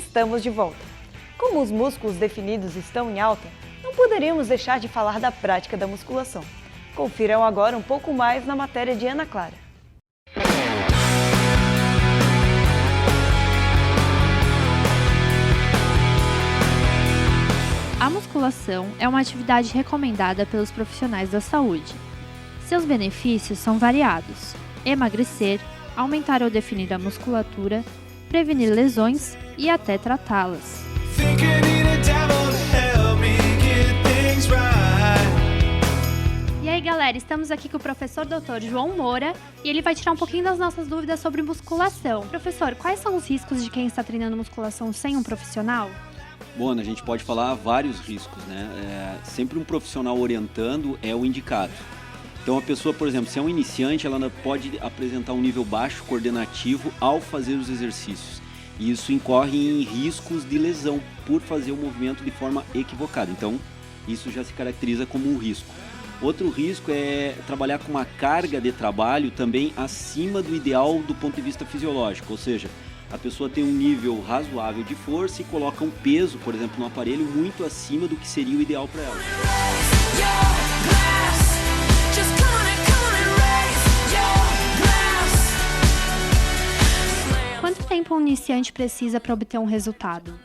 estamos de volta. Como os músculos definidos estão em alta, não poderíamos deixar de falar da prática da musculação. Confiram agora um pouco mais na matéria de Ana Clara. A musculação é uma atividade recomendada pelos profissionais da saúde. Seus benefícios são variados: emagrecer, aumentar ou definir a musculatura, prevenir lesões e até tratá-las. E aí galera, estamos aqui com o professor Dr. João Moura e ele vai tirar um pouquinho das nossas dúvidas sobre musculação. Professor, quais são os riscos de quem está treinando musculação sem um profissional? Bom, a gente pode falar vários riscos, né? Sempre um profissional orientando é o indicado. Então a pessoa, por exemplo, se é um iniciante, ela pode apresentar um nível baixo coordenativo ao fazer os exercícios. E isso incorre em riscos de lesão por fazer o movimento de forma equivocada. Então isso já se caracteriza como um risco. Outro risco é trabalhar com uma carga de trabalho também acima do ideal do ponto de vista fisiológico, ou seja, a pessoa tem um nível razoável de força e coloca um peso, por exemplo, no aparelho muito acima do que seria o ideal para ela. Quanto tempo um iniciante precisa para obter um resultado?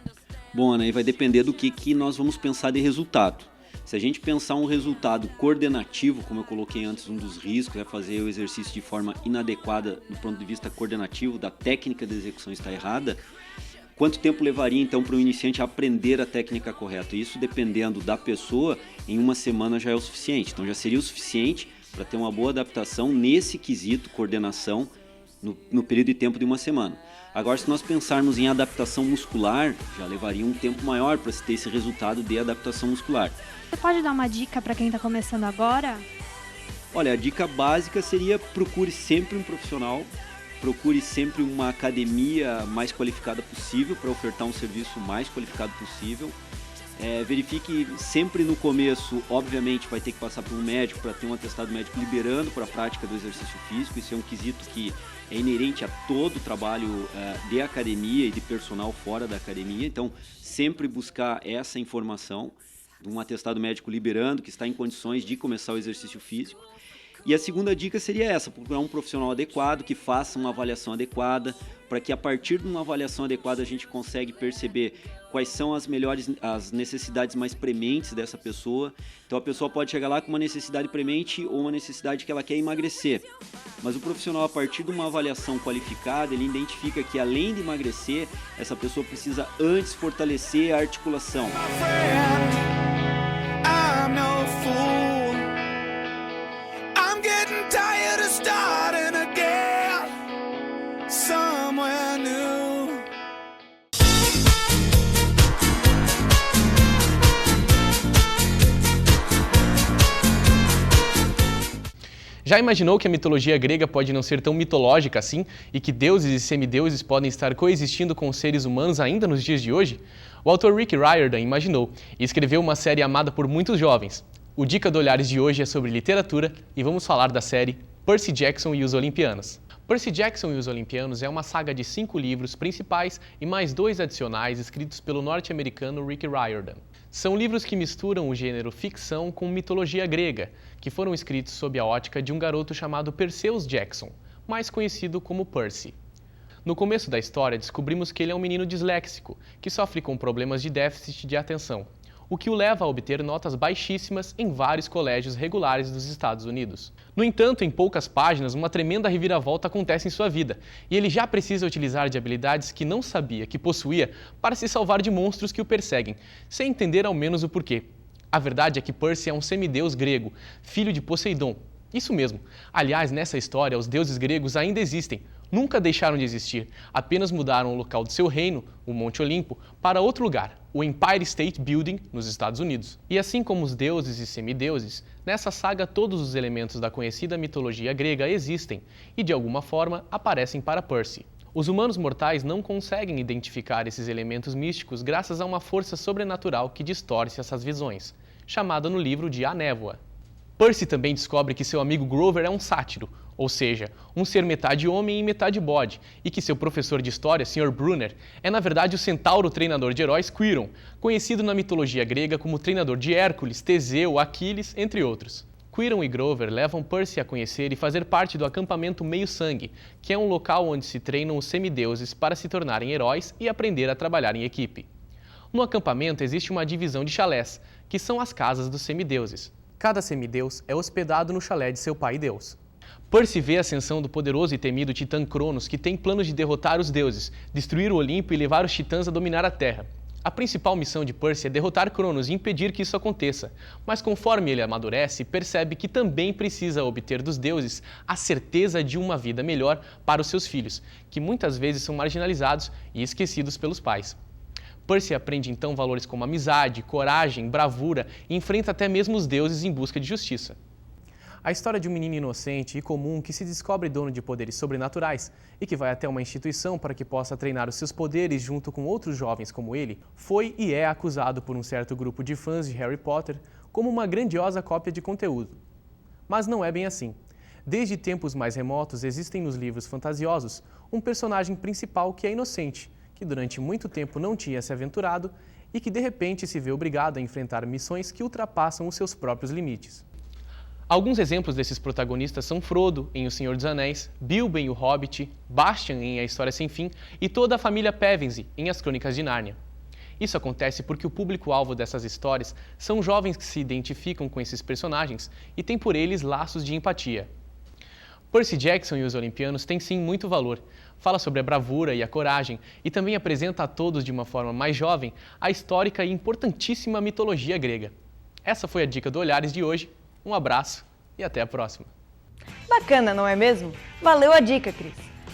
Bom, Ana, aí vai depender do que nós vamos pensar de resultado. Se a gente pensar um resultado coordenativo, como eu coloquei antes, um dos riscos é fazer o exercício de forma inadequada do ponto de vista coordenativo, da técnica de execução está errada, quanto tempo levaria então para o iniciante aprender a técnica correta? Isso dependendo da pessoa, em uma semana já é o suficiente. Então já seria o suficiente para ter uma boa adaptação nesse quesito coordenação no período de tempo de uma semana. Agora, se nós pensarmos em adaptação muscular, já levaria um tempo maior para se ter esse resultado de adaptação muscular. Você pode dar uma dica para quem está começando agora? Olha, a dica básica seria procure sempre um profissional, procure sempre uma academia mais qualificada possível para ofertar um serviço mais qualificado possível. Verifique sempre no começo, obviamente vai ter que passar por um médico para ter um atestado médico liberando para a prática do exercício físico. Isso é um quesito que é inerente a todo o trabalho de academia e de personal fora da academia. Então, sempre buscar essa informação de um atestado médico liberando que está em condições de começar o exercício físico. E a segunda dica seria essa: procurar um profissional adequado que faça uma avaliação adequada, para que a partir de uma avaliação adequada a gente consegue perceber quais são as necessidades mais prementes dessa pessoa. Então a pessoa pode chegar lá com uma necessidade premente ou uma necessidade que ela quer emagrecer. Mas o profissional, a partir de uma avaliação qualificada, ele identifica que além de emagrecer, essa pessoa precisa antes fortalecer a articulação. Já imaginou que a mitologia grega pode não ser tão mitológica assim e que deuses e semideuses podem estar coexistindo com os seres humanos ainda nos dias de hoje? O autor Rick Riordan imaginou e escreveu uma série amada por muitos jovens. O Dica do Olhares de hoje é sobre literatura e vamos falar da série Percy Jackson e os Olimpianos. Percy Jackson e os Olimpianos é uma saga de 5 livros principais e mais 2 adicionais escritos pelo norte-americano Rick Riordan. São livros que misturam o gênero ficção com mitologia grega, que foram escritos sob a ótica de um garoto chamado Perseus Jackson, mais conhecido como Percy. No começo da história, descobrimos que ele é um menino disléxico, que sofre com problemas de déficit de atenção, o que o leva a obter notas baixíssimas em vários colégios regulares dos Estados Unidos. No entanto, em poucas páginas, uma tremenda reviravolta acontece em sua vida, e ele já precisa utilizar de habilidades que não sabia que possuía para se salvar de monstros que o perseguem, sem entender ao menos o porquê. A verdade é que Percy é um semideus grego, filho de Poseidon. Isso mesmo. Aliás, nessa história, os deuses gregos ainda existem. Nunca deixaram de existir, apenas mudaram o local de seu reino, o Monte Olimpo, para outro lugar, o Empire State Building, nos Estados Unidos. E assim como os deuses e semideuses, nessa saga todos os elementos da conhecida mitologia grega existem e, de alguma forma, aparecem para Percy. Os humanos mortais não conseguem identificar esses elementos místicos graças a uma força sobrenatural que distorce essas visões, chamada no livro de A Névoa. Percy também descobre que seu amigo Grover é um sátiro, ou seja, um ser metade homem e metade bode, e que seu professor de história, Sr. Brunner, é na verdade o centauro treinador de heróis Quiron, conhecido na mitologia grega como treinador de Hércules, Teseu, Aquiles, entre outros. Quiron e Grover levam Percy a conhecer e fazer parte do acampamento Meio-Sangue, que é um local onde se treinam os semideuses para se tornarem heróis e aprender a trabalhar em equipe. No acampamento existe uma divisão de chalés, que são as casas dos semideuses. Cada semideus é hospedado no chalé de seu pai Deus. Percy vê a ascensão do poderoso e temido Titã Cronos, que tem planos de derrotar os deuses, destruir o Olimpo e levar os titãs a dominar a Terra. A principal missão de Percy é derrotar Cronos e impedir que isso aconteça, mas conforme ele amadurece, percebe que também precisa obter dos deuses a certeza de uma vida melhor para os seus filhos, que muitas vezes são marginalizados e esquecidos pelos pais. Percy aprende então valores como amizade, coragem, bravura e enfrenta até mesmo os deuses em busca de justiça. A história de um menino inocente e comum que se descobre dono de poderes sobrenaturais e que vai até uma instituição para que possa treinar os seus poderes junto com outros jovens como ele, foi e é acusado por um certo grupo de fãs de Harry Potter como uma grandiosa cópia de conteúdo. Mas não é bem assim. Desde tempos mais remotos existem nos livros fantasiosos um personagem principal que é inocente, que durante muito tempo não tinha se aventurado e que de repente se vê obrigado a enfrentar missões que ultrapassam os seus próprios limites. Alguns exemplos desses protagonistas são Frodo, em O Senhor dos Anéis, Bilbo em O Hobbit, Bastian em A História Sem Fim e toda a família Pevensey em As Crônicas de Nárnia. Isso acontece porque o público-alvo dessas histórias são jovens que se identificam com esses personagens e têm por eles laços de empatia. Percy Jackson e os Olimpianos têm sim muito valor. Fala sobre a bravura e a coragem e também apresenta a todos de uma forma mais jovem a histórica e importantíssima mitologia grega. Essa foi a dica do Olhares de hoje. Um abraço e até a próxima. Bacana, não é mesmo? Valeu a dica, Cris.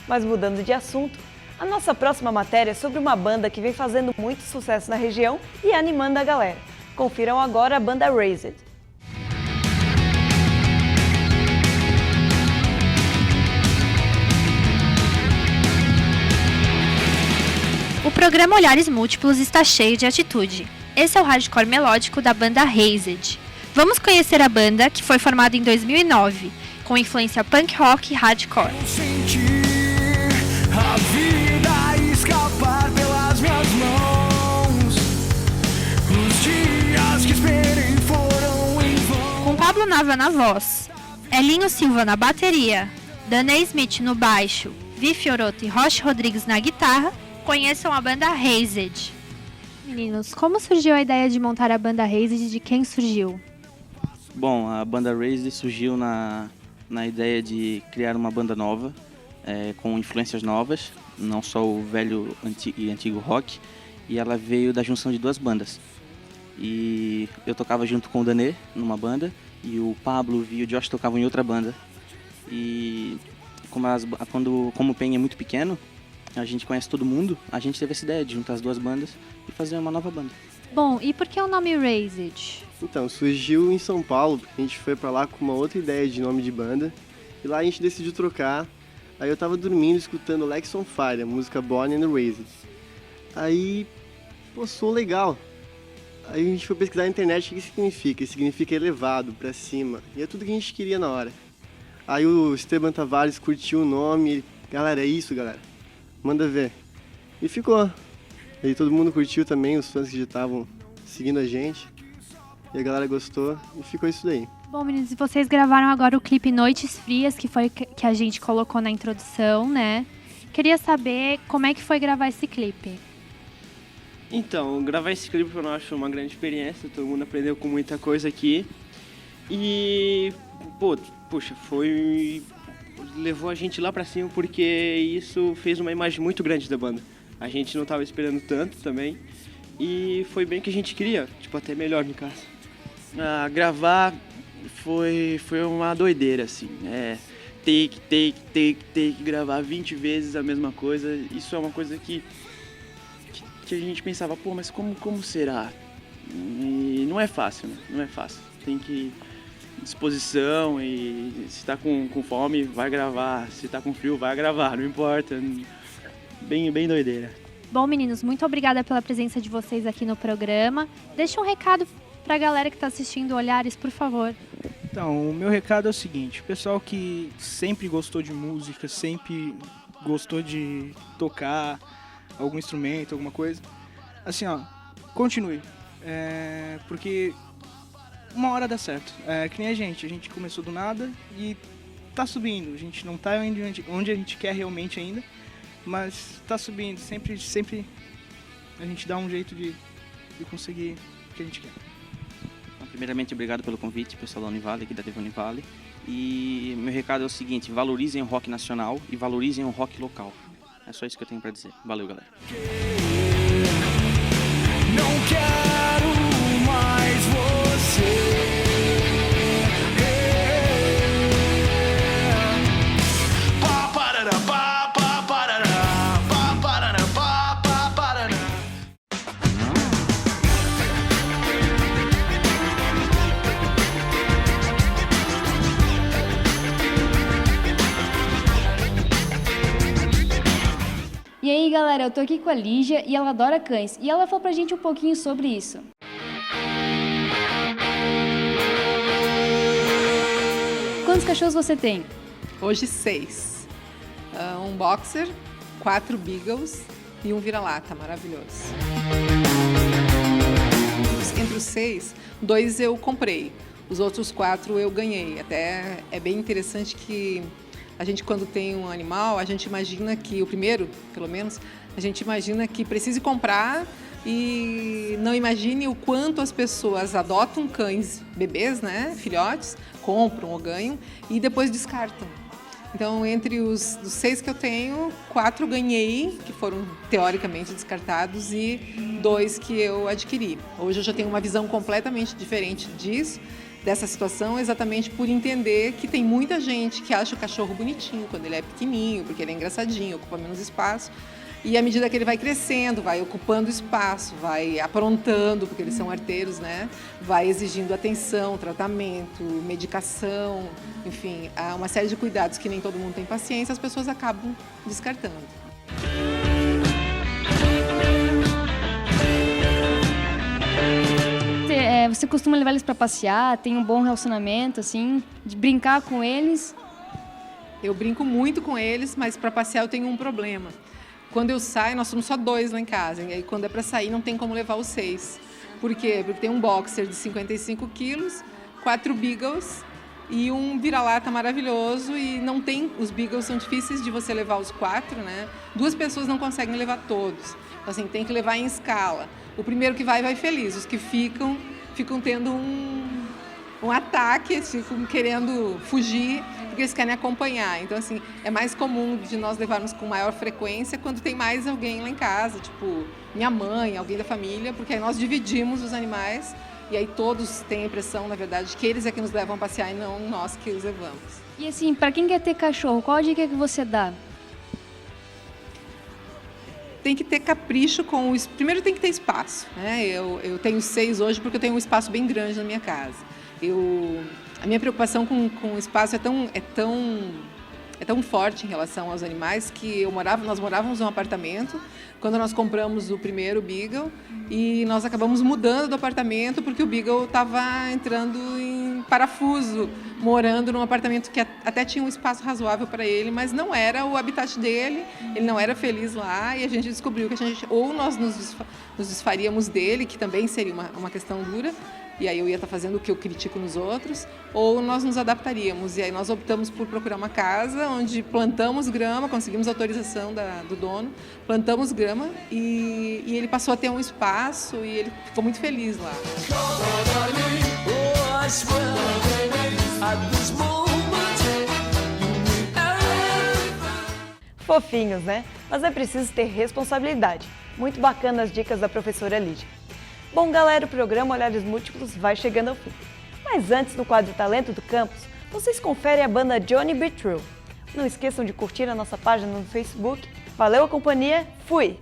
Mas mudando de assunto, a nossa próxima matéria é sobre uma banda que vem fazendo muito sucesso na região e animando a galera. Confiram agora a banda Raised. O programa Olhares Múltiplos está cheio de atitude. Esse é o hardcore melódico da banda Raised. Vamos conhecer a banda, que foi formada em 2009, com influência punk rock e hardcore. A vida escapar pelas minhas mãos. Os dias que esperei foram em vão. Com Pablo Nava na voz, Elinho Silva na bateria, Dana Smith no baixo, Vi Fioroto e Roche Rodrigues na guitarra, conheçam a banda Raised. Meninos, como surgiu a ideia de montar a banda Raised e de quem surgiu? Bom, a banda Raised surgiu na ideia de criar uma banda nova, com influências novas, não só o velho e antigo rock, e ela veio da junção de duas bandas. E eu tocava junto com o Danê numa banda, e o Pablo e o Josh tocavam em outra banda. E como o PEN é muito pequeno, a gente conhece todo mundo, a gente teve essa ideia de juntar as duas bandas e fazer uma nova banda. Bom, e por que o nome Raised? Então, surgiu em São Paulo, a gente foi pra lá com uma outra ideia de nome de banda, e lá a gente decidiu trocar. Aí eu tava dormindo escutando Lex on Fire, a música Born and Raised. Aí, pô, soou legal. Aí a gente foi pesquisar na internet o que significa. Significa elevado, pra cima, e é tudo que a gente queria na hora. Aí o Esteban Tavares curtiu o nome, ele, galera, é isso, galera, manda ver. E ficou. E todo mundo curtiu também, os fãs que já estavam seguindo a gente. E a galera gostou e ficou isso daí. Bom, meninos, e vocês gravaram agora o clipe Noites Frias, que foi que a gente colocou na introdução, né? Queria saber como é que foi gravar esse clipe. Então, gravar esse clipe eu acho uma grande experiência, todo mundo aprendeu com muita coisa aqui. E, poxa, levou a gente lá pra cima porque isso fez uma imagem muito grande da banda. A gente não tava esperando tanto também e foi bem o que a gente queria, tipo, até melhor no caso. Gravar foi uma doideira, assim, take, gravar 20 vezes a mesma coisa. Isso é uma coisa que a gente pensava, pô, mas como será? E não é fácil, né? Não é fácil, tem que disposição e se tá com fome, vai gravar, se tá com frio, vai gravar, não importa, bem doideira. Bom, meninos, muito obrigada pela presença de vocês aqui no programa. Deixa um recado pra galera que tá assistindo Olhares, por favor. Então, o meu recado é o seguinte, o pessoal que sempre gostou de música, sempre gostou de tocar algum instrumento, alguma coisa, assim, ó, continue, porque uma hora dá certo. Que nem a gente começou do nada e tá subindo, a gente não tá onde a gente quer realmente ainda, mas tá subindo, sempre a gente dá um jeito de conseguir o que a gente quer. Primeiramente, obrigado pelo convite, pessoal da Univale, aqui da TV Univale. E meu recado é o seguinte, valorizem o rock nacional e valorizem o rock local. É só isso que eu tenho para dizer. Valeu, galera. Não quero mais você. E aí galera, eu tô aqui com a Lígia e ela adora cães, e ela falou pra gente um pouquinho sobre isso. Quantos cachorros você tem? Hoje 6. Um boxer, 4 beagles e um vira-lata maravilhoso. Entre os 6, 2 eu comprei, os outros 4 eu ganhei. Até é bem interessante que a gente, quando tem um animal, a gente imagina que, o primeiro, pelo menos, a gente imagina que precise comprar e não imagine o quanto as pessoas adotam cães, bebês, né, filhotes, compram ou ganham e depois descartam. Então, entre os 6 que eu tenho, 4 ganhei, que foram teoricamente descartados, e 2 que eu adquiri. Hoje eu já tenho uma visão completamente diferente dessa situação, exatamente por entender que tem muita gente que acha o cachorro bonitinho quando ele é pequenininho, porque ele é engraçadinho, ocupa menos espaço. E à medida que ele vai crescendo, vai ocupando espaço, vai aprontando, porque eles são arteiros, né? Vai exigindo atenção, tratamento, medicação, enfim, há uma série de cuidados que nem todo mundo tem paciência, as pessoas acabam descartando. Você costuma levar eles para passear, tem um bom relacionamento, assim, de brincar com eles? Eu brinco muito com eles, mas para passear eu tenho um problema. Quando eu saio, nós somos só 2 lá em casa, e aí quando é para sair não tem como levar os 6. Por quê? Porque tem um boxer de 55 quilos, 4 beagles e um vira-lata maravilhoso, e não tem, os beagles são difíceis de você levar os 4, né? 2 pessoas não conseguem levar todos, então assim, tem que levar em escala. O primeiro que vai feliz, os que ficam tendo um ataque, ficam querendo fugir, porque eles querem acompanhar. Então, assim, é mais comum de nós levarmos com maior frequência quando tem mais alguém lá em casa, tipo minha mãe, alguém da família, porque aí nós dividimos os animais e aí todos têm a impressão, na verdade, que eles é que nos levam a passear e não nós que os levamos. E assim, para quem quer ter cachorro, qual a dica que você dá? Tem que ter capricho com o... Primeiro tem que ter espaço, né? Eu tenho 6 hoje porque eu tenho um espaço bem grande na minha casa. A minha preocupação com o espaço é tão forte em relação aos animais que nós morávamos num apartamento quando nós compramos o primeiro Beagle e nós acabamos mudando do apartamento porque o Beagle estava entrando em parafuso, morando num apartamento que até tinha um espaço razoável para ele, mas não era o habitat dele, ele não era feliz lá, e a gente descobriu que ou nós nos desfaríamos dele, que também seria uma questão dura, e aí eu ia estar fazendo o que eu critico nos outros, ou nós nos adaptaríamos. E aí nós optamos por procurar uma casa onde plantamos grama, conseguimos autorização do dono, plantamos grama e ele passou a ter um espaço e ele ficou muito feliz lá. Fofinhos, né? Mas é preciso ter responsabilidade. Muito bacana as dicas da professora Lígia. Bom, galera, o programa Olhares Múltiplos vai chegando ao fim. Mas antes do quadro Talento do Campus, vocês conferem a banda Johnny B. True. Não esqueçam de curtir a nossa página no Facebook. Valeu a companhia, fui!